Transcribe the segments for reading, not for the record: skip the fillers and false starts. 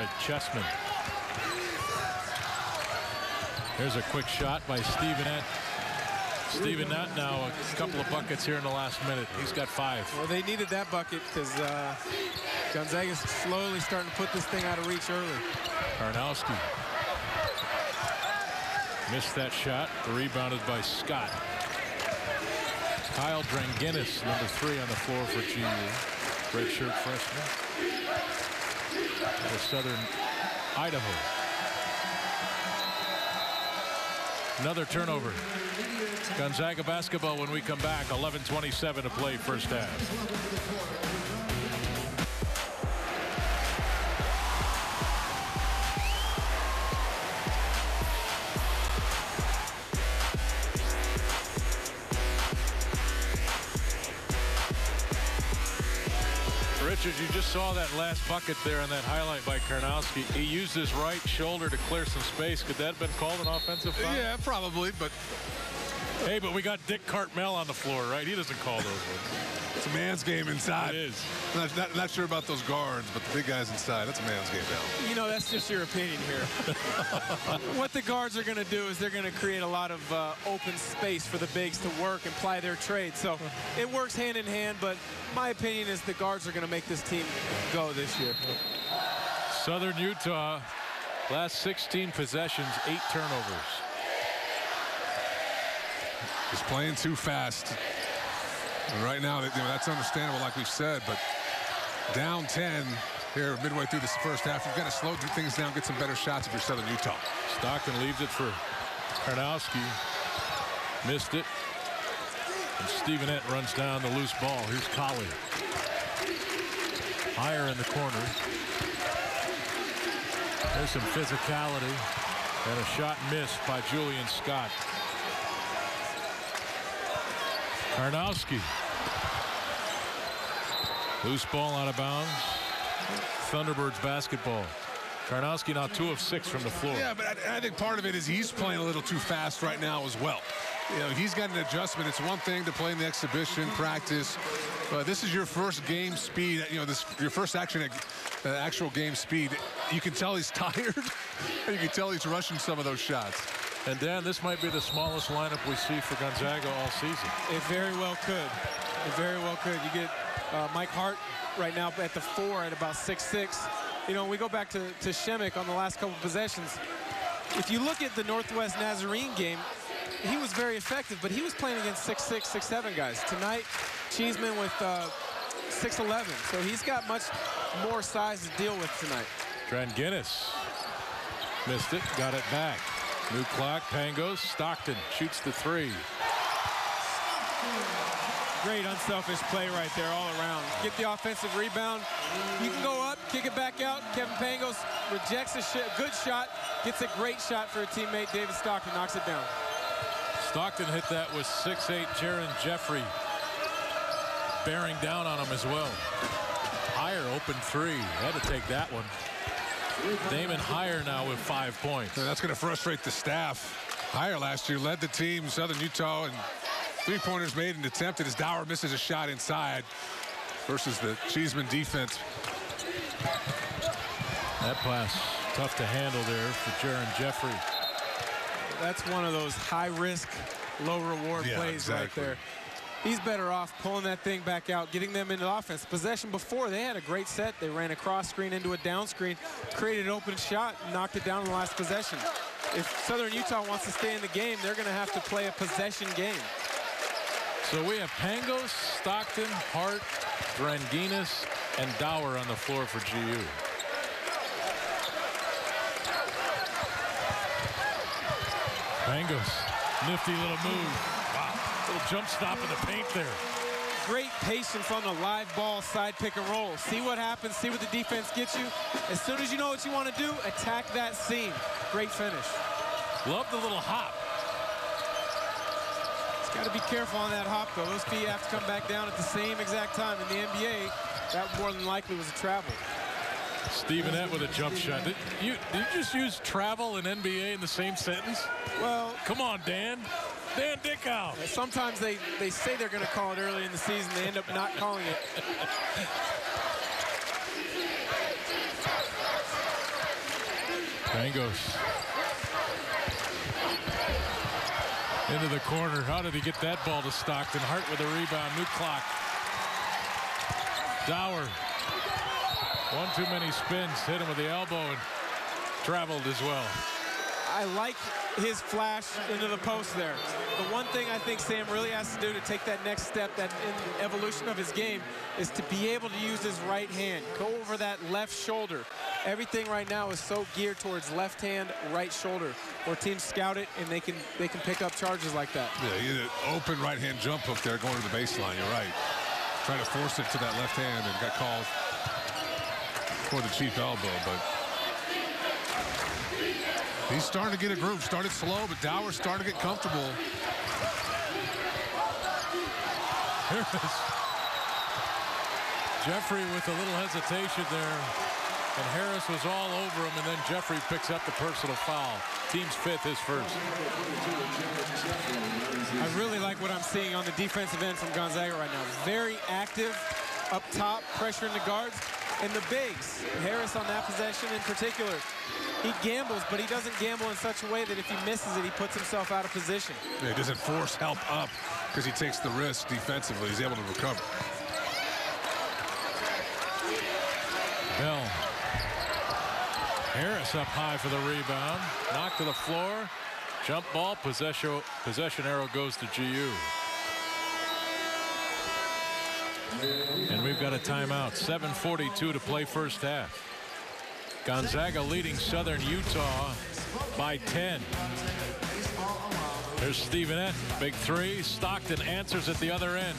by Chessman. Here's a quick shot by Stevenette. Stevenette now a couple of buckets here in the last minute. He's got 5. Well, they needed that bucket because Gonzaga's slowly starting to put this thing out of reach early. Karnowski missed that shot. Rebounded by Scott. Kyle Dranginis, number 3 on the floor for GU. Redshirt freshman. Out of Southern Idaho. Another turnover. Gonzaga basketball when we come back. 11:27 to play first half. Richard, you just saw that last bucket there on that highlight by Karnowski. He used his right shoulder to clear some space. Could that have been called an offensive foul? Yeah, probably, but... Hey, but we got Dick Cartmel on the floor, right? He doesn't call those ones. It's a man's game inside. It is. Not sure about those guards, but the big guys inside, that's a man's game now. You know, that's just your opinion here. What the guards are going to do is they're going to create a lot of open space for the bigs to work and ply their trade. So it works hand in hand, but my opinion is the guards are going to make this team go this year. Southern Utah, last 16 possessions, 8 turnovers. Just playing too fast. And right now, that's understandable, like we've said, but down 10 here midway through this first half, you've got to slow things down, get some better shots if you're Southern Utah. Stockton leaves it for Karnowski. Missed it. And Stevenette runs down the loose ball. Here's Colley. Higher in the corner. There's some physicality. And a shot missed by Julian Scott. Karnowski. Loose ball out of bounds. Thunderbirds basketball. Karnowski now 2 of 6 from the floor. Yeah, but I think part of it is he's playing a little too fast right now as well. You know, he's got an adjustment. It's one thing to play in the exhibition, practice. But this is your first game speed. You know, your first actual game speed. You can tell he's tired. You can tell he's rushing some of those shots. And Dan, this might be the smallest lineup we see for Gonzaga all season. It very well could. It very well could. You get Mike Hart right now at the 4 at about 6'6". You know, we go back to Shemek on the last couple possessions. If you look at the Northwest Nazarene game, he was very effective, but he was playing against 6'6", 6'7" guys. Tonight, Cheeseman with 6'11", so he's got much more size to deal with tonight. Dranginis missed it, got it back. New clock, Pangos. Stockton shoots the 3. Great unselfish play right there all around. Get the offensive rebound. You can go up, kick it back out. Kevin Pangos rejects a good shot, gets a great shot for a teammate. David Stockton knocks it down. Stockton hit that with 6'8" Jaron Jeffrey bearing down on him as well. Higher open 3. Had to take that one. Damon Higher now with 5 points. And that's going to frustrate the staff. Higher last year led the team, Southern Utah, and 3-pointers made and attempted as Dower misses a shot inside versus the Cheeseman defense. That pass tough to handle there for Jaron Jeffrey. That's one of those high-risk, low-reward plays exactly. right there. He's better off pulling that thing back out, getting them into offense. Possession before, they had a great set. They ran a cross screen into a down screen, created an open shot, and knocked it down in the last possession. If Southern Utah wants to stay in the game, they're going to have to play a possession game. So we have Pangos, Stockton, Hart, Dranginis, and Dower on the floor for GU. Pangos, nifty little move. Wow, little jump stop in the paint there. Great patience on the live ball side pick and roll. See what happens, see what the defense gets you. As soon as you know what you want to do, attack that seam. Great finish. Love the little hop. Got to be careful on that hop, though. Those feet have to come back down at the same exact time. In the NBA, that more than likely was a travel. Stevenette with a jump shot. Did you just use travel and NBA in the same sentence? Well, come on, Dan. Dan Dickow. Sometimes they say they're going to call it early in the season. They end up not calling it. Pangos into the corner. How did he get that ball to Stockton? Hart with a rebound. New clock. Dower. One too many spins. Hit him with the elbow and traveled as well. I like his flash into the post there. The one thing I think Sam really has to do to take that next step, that in evolution of his game, is to be able to use his right hand. Go over that left shoulder. Everything right now is so geared towards left hand, right shoulder, where teams scout it and they can pick up charges like that. Yeah, he had an open right hand jump hook there going to the baseline. You're right. Trying to force it to that left hand and got called for the cheap elbow, but he's starting to get a groove. Started slow, but Dower's starting to get comfortable. Jeffrey with a little hesitation there. And Harris was all over him, and then Jeffrey picks up the personal foul. Team's fifth, his first. I really like what I'm seeing on the defensive end from Gonzaga right now. Very active, up top, pressuring the guards. And the bigs, Harris on that possession in particular, he gambles, but he doesn't gamble in such a way that if he misses it, he puts himself out of position. Yeah, he doesn't force help up because he takes the risk defensively. He's able to recover. Bell. Harris up high for the rebound. Knocked to the floor. Jump ball. Possession arrow goes to GU. And we've got a timeout. 7:42 to play first half. Gonzaga leading Southern Utah by 10. There's Stevenette. Big three. Stockton answers at the other end.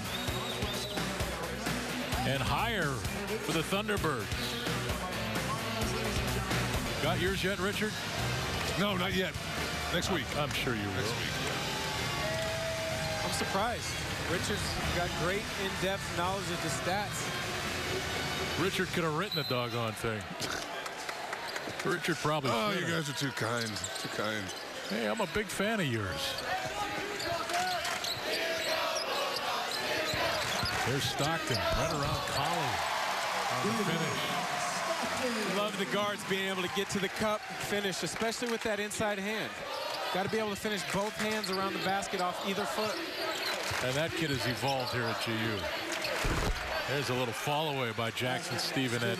And higher for the Thunderbirds. Got yours yet, Richard? No, not yet. Next week. I'm sure you will. Next week. I'm surprised. Richard's got great in-depth knowledge of the stats. Richard could have written the doggone thing. Richard probably Oh, should you have. guys are too kind. Too kind. Hey, I'm a big fan of yours. There's Stockton right around Colley on the finish. Love the guards being able to get to the cup and finish, especially with that inside hand. Got to be able to finish both hands around the basket off either foot. And that kid has evolved here at GU. There's a little fall away by Jackson Stevenette.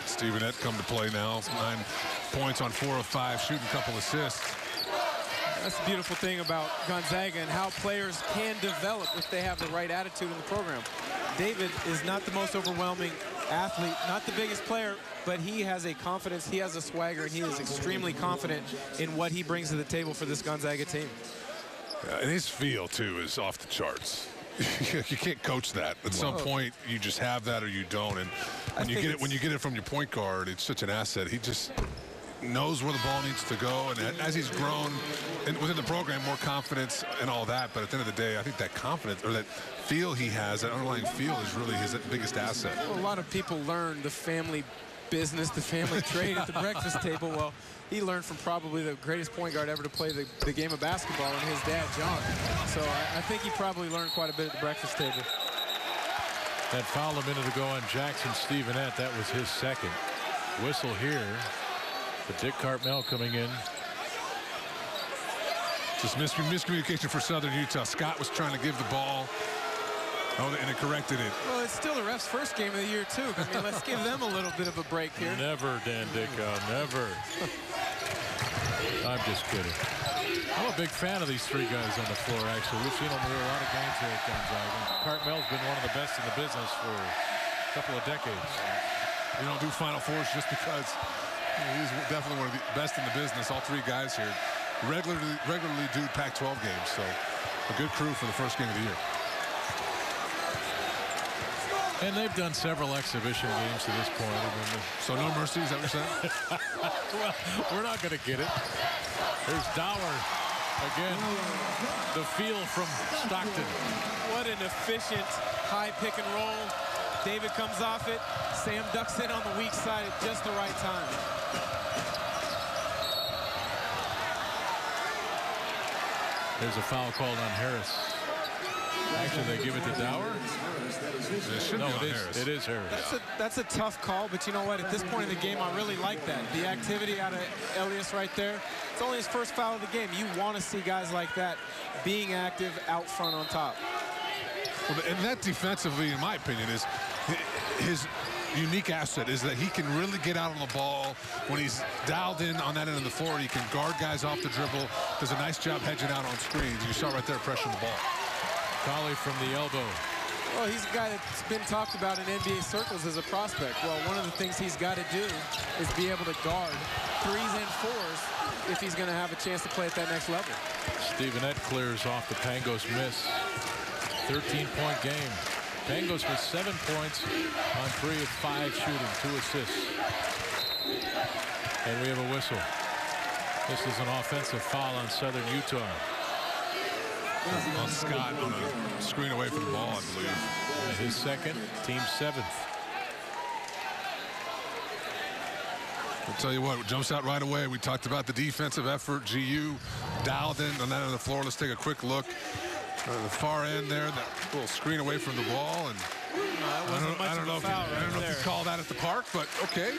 Stevenette come to play now. 9 points on 4 of 5, shooting a couple assists. That's the beautiful thing about Gonzaga and how players can develop if they have the right attitude in the program. David is not the most overwhelming athlete, not the biggest player, but he has a confidence, he has a swagger, and he is extremely confident in what he brings to the table for this Gonzaga team. And his feel, too, is off the charts. You can't coach that. At some point, you just have that or you don't. And when you get it from your point guard, it's such an asset. He just knows where the ball needs to go. And as he's grown within the program, more confidence and all that. But at the end of the day, I think that confidence or that feel he has, that underlying feel, is really his biggest asset. Well, a lot of people learn the family business, the family trade at the breakfast table. Well, he learned from probably the greatest point guard ever to play the game of basketball, and his dad, John. So I think he probably learned quite a bit at the breakfast table. That foul a minute ago on Jackson Stevenette. That was his second. Whistle here. But Dick Cartmel coming in. Just miscommunication for Southern Utah. Scott was trying to give the ball. Oh, and it corrected it. Well, it's still the ref's first game of the year, too. I mean, let's give them a little bit of a break here. Never, Dan Dickow, never. I'm just kidding. I'm a big fan of these three guys on the floor, actually. We've seen them do a lot of games here at Gonzaga. Cartmel's been one of the best in the business for a couple of decades. You don't do Final Fours just because he's definitely one of the best in the business. All three guys here regularly do Pac-12 games, so a good crew for the first game of the year. And they've done several exhibition games to this point. So no mercy, is that what you're saying? Well, we're not going to get it. There's Dower again. The feel from Stockton. What an efficient high pick and roll. David comes off it. Sam ducks in on the weak side at just the right time. There's a foul called on Harris. Actually, they give it to Dower. No, it is Harris. That's a tough call, but you know what? At this point in the game, I really like that. The activity out of Elias right there. It's only his first foul of the game. You want to see guys like that being active out front on top. Well, and that defensively, in my opinion, is his unique asset, is that he can really get out on the ball when he's dialed in on that end of the floor. He can guard guys off the dribble, does a nice job hedging out on screens. You saw right there pressuring the ball. Colley from the elbow. Well, he's a guy that's been talked about in NBA circles as a prospect. Well, one of the things he's got to do is be able to guard threes and fours if he's going to have a chance to play at that next level. Stevenette clears off the Pangos miss. 13-point game. Pangos with 7 points on 3 of 5 shooting, 2 assists. And we have a whistle. This is an offensive foul on Southern Utah. On Scott on a screen away from the ball, I believe. And his second, team 7th. I'll tell you what, jumps out right away. We talked about the defensive effort. GU dialed in on that end of the floor. Let's take a quick look. The far end there, that little screen away from the ball. And I don't know if you call that at the park, but okay.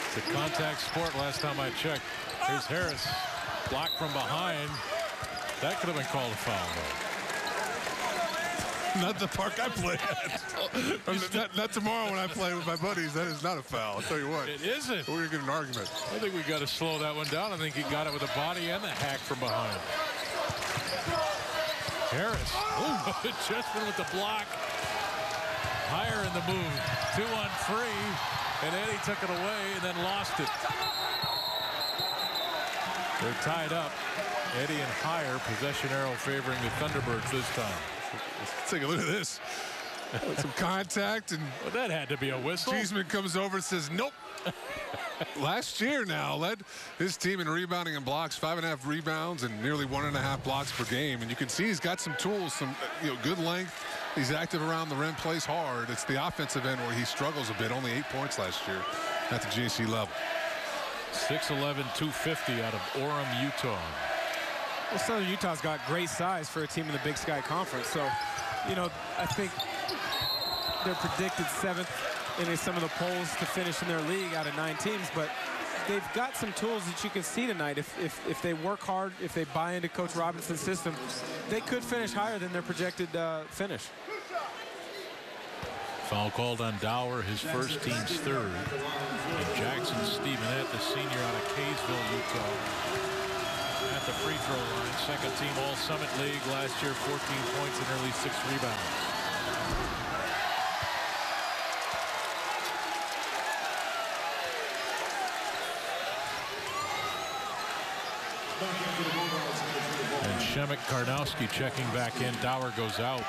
It's a contact sport last time I checked. Here's Harris. Blocked from behind. That could have been called a foul, though. Not the park I play at. not tomorrow when I play with my buddies. That is not a foul. I'll tell you what. It isn't. We're going to get an argument. I think we got to slow that one down. I think he got it with the body and the hack from behind. Harris. Ooh, Chessman with the block. Higher in the move. 2 on 3. And Eddie took it away and then lost it. They're tied up. Eddie and Higher, possession arrow favoring the Thunderbirds this time. Let's take a look at this. Some contact, and well, that had to be a whistle. Cheeseman comes over and says, nope. Last year now led his team in rebounding and blocks, 5.5 rebounds and nearly 1.5 blocks per game. And you can see he's got some tools, some good length. He's active around the rim, plays hard. It's the offensive end where he struggles a bit. Only 8 points last year at the JC level. 6'11", 250 out of Orem, Utah. Well, Southern Utah's got great size for a team in the Big Sky Conference. So, I think they're predicted 7th in some of the polls to finish in their league out of 9 teams. But they've got some tools that you can see tonight. If they work hard, if they buy into Coach Robinson's system, they could finish higher than their projected finish. Foul called on Dower, his first, team's 3rd. And Jackson Stevenette, the senior out of Kaysville, Utah, at the free throw line. 2nd team All-Summit League last year, 14 points and nearly 6 rebounds. And Shemek Karnowski checking back in. Dower goes out.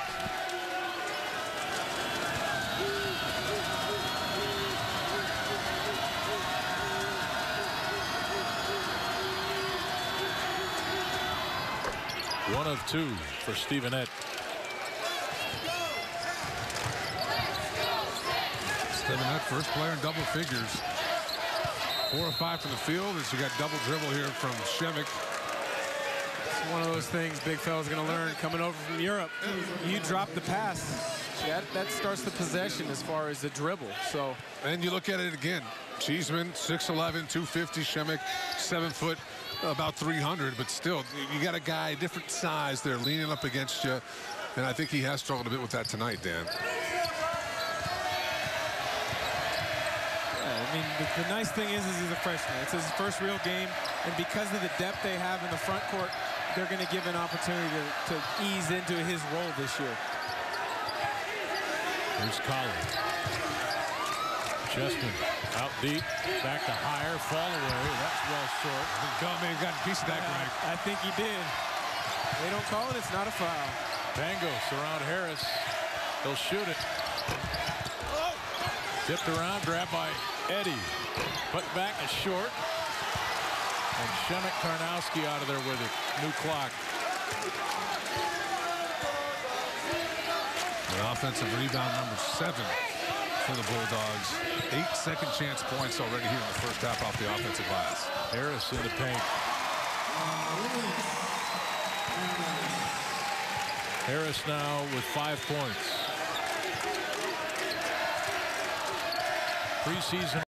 One of 2 for Stevenette. Stevenette, first player in double figures. 4 or 5 from the field as you got double dribble here from Shemek. It's one of those things big fella's going to learn coming over from Europe. You drop the pass. That starts the possession as far as the dribble. So, and you look at it again. Cheeseman, 6'11", 250. Shemek, 7 foot, about 300. But still, you got a guy different size there leaning up against you. And I think he has struggled a bit with that tonight, Dan. I mean, the nice thing is he's a freshman. It's his first real game, and because of the depth they have in the front court, they're going to give an opportunity to ease into his role this year. Here's Colley. Chessman out deep, back to Higher, fall away. That's well short. Man got a piece of that right. I think he did. They don't call it. It's not a foul. Pangos around Harris. He'll shoot it. Tipped around, grabbed by Eddie. Put back a short. And Shemek Karnowski out of there with it. New clock. The offensive rebound number 7 for the Bulldogs. 8 second chance points already here in the first half off the offensive glass. Harris in the paint. Harris now with 5 points. Preseason